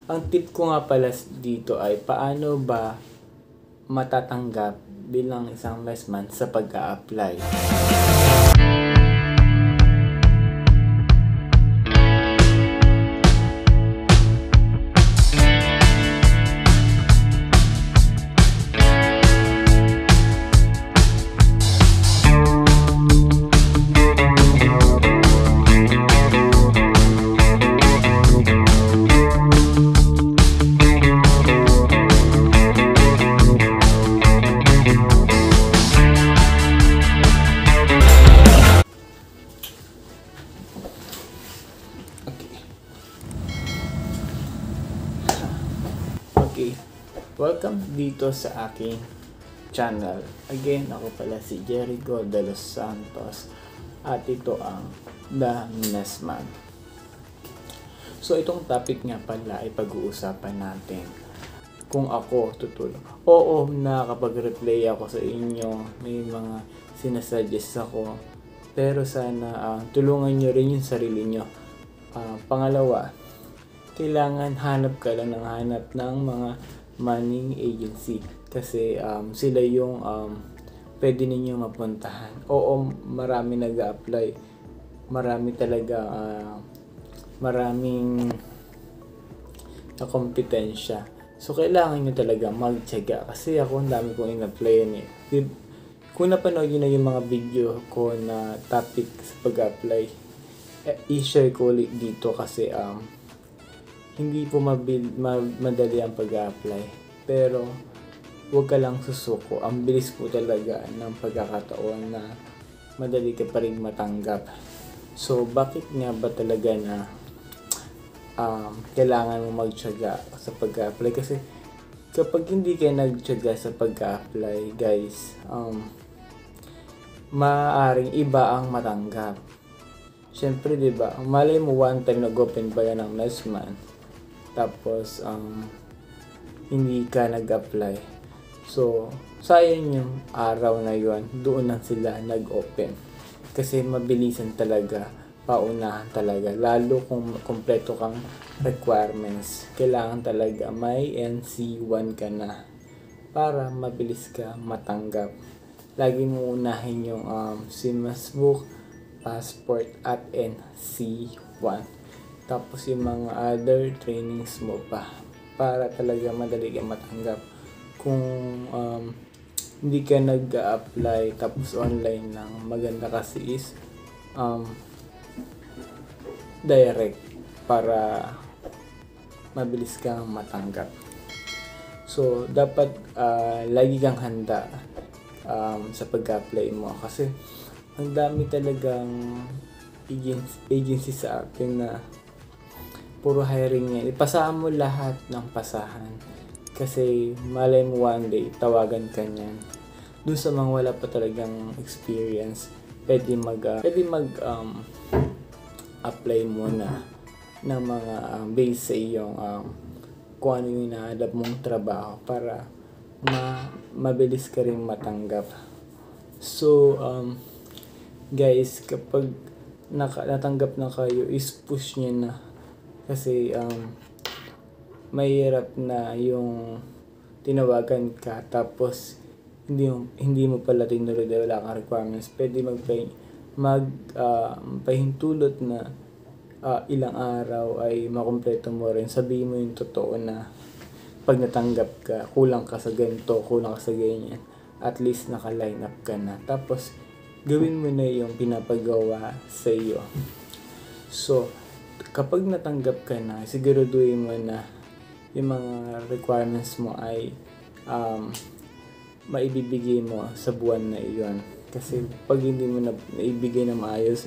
Ang tip ko nga pala dito ay paano ba matatanggap bilang isang messman sa pag-a-apply. Okay, welcome dito sa aking channel. Again, ako pala si Jericho de los Santos at ito ang The Messman. So, itong topic nga pala ay pag-uusapan natin kung ako tutulong. Oo, nakakapag-replay ako sa inyo, may mga sinasuggest ako, pero sana tulungan nyo rin yung sarili nyo. Pangalawa, kailangan hanap ka lang ng mga money agency kasi sila yung pwede ninyo mapuntahan. Oo, marami nag-a-apply. Marami talaga maraming kompetensya. So kailangan nyo talaga magtiyaga kasi ako ang dami kong in-applyan eh. Kung napanood nyo na yung mga video ko na topic sa pag-apply, i-share ko ulit dito kasi hindi po madali ang pag-apply. Pero huwag ka lang susuko. Ang bilis po talaga ng pagkakataon na madali ka pa rin matanggap. So bakit nga ba talaga na kailangan mo magtiyaga sa pag-apply? Kasi kapag hindi kayo nagtiyaga sa pag-apply, guys, maaaring iba ang matanggap. Siyempre, diba, malay mo one time nag-open ba yan ng Messman, tapos hindi ka nag-apply. So, sayang yung araw na yun, doon lang sila nag-open. Kasi mabilisan talaga, paunahan talaga. Lalo kung kompleto kang requirements, kailangan talaga may NC1 ka na para mabilis ka matanggap. Lagi mo unahin yung SIMAS book, passport at NC1. Tapos yung mga other trainings mo pa para talaga madali ka matanggap. Kung hindi ka nag-a-apply tapos online lang, maganda kasi is direct para mabilis kang matanggap. So dapat lagi kang handa sa pag-apply mo kasi ang dami talagang agency sa atin na puro hiring yan. Ipasahan mo lahat ng pasahan. Kasi malay mo one day, tawagan ka niyan. Doon sa mga wala pa talagang experience, pwede apply muna ng mga base sa iyong kung ano yung inaadap mong trabaho para mabilis ka rin matanggap. So, guys, kapag natanggap na kayo, is push nyo na. Kasi mahirap na yung tinawagan ka tapos hindi mo pala tinulad dahil wala kang requirements. Pwede magpahintulot na ilang araw ay makumpleto mo rin. Sabihin mo yung totoo na pag natanggap ka, kulang ka sa ganito, kulang ka sa ganyan. At least naka-line up ka na. Tapos gawin mo na yung pinapagawa sa iyo. So, kapag natanggap ka na, siguraduhin mo na yung mga requirements mo ay maibibigay mo sa buwan na iyon. Kasi pag hindi mo na naibigay na maayos,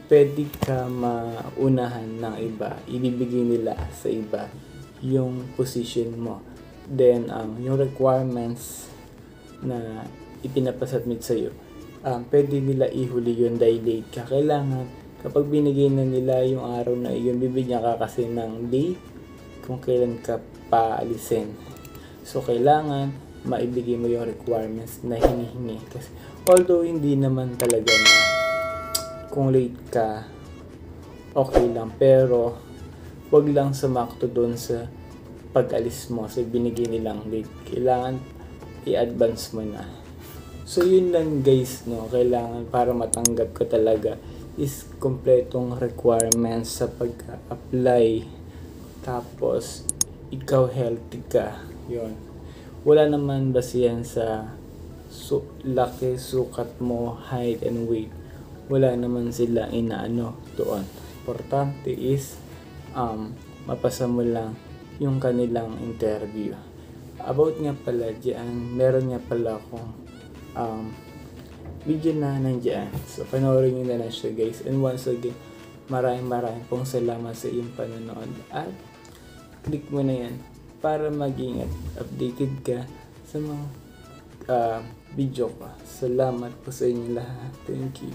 pwede ka maunahan ng iba. Ibibigay nila sa iba yung position mo. Then, yung requirements na ipinapasubmit sa iyo, pwede nila ihuli yun dahil late ka. Kailangan kapag binigay na nila yung araw na iyon, bibigyan ka kasi ng date kung kailan ka paalisin. So, kailangan maibigay mo yung requirements na hinihingi. Kasi, although hindi naman talaga na kung late ka, okay lang. Pero, wag lang sumakto doon sa pag-alis mo. So, binigay nilang date. Kailangan i-advance mo na. So, yun lang guys, no? Kailangan para matanggap ka talaga is kompletong requirements sa pag-apply. Tapos, ikaw healthy ka. Yun. Wala naman basihan sa laki, sukat mo, height, and weight. Wala naman sila inaano doon. Importante is mapasa mo lang yung kanilang interview. About nga pala dyan, meron nga pala akong video na nandiyan. So, panoorin nyo na lang siya guys. And once again, maraming pong salamat sa iyong panonood. At click mo na yan para maging updated ka sa mga video ko. Salamat po sa inyo lahat. Thank you.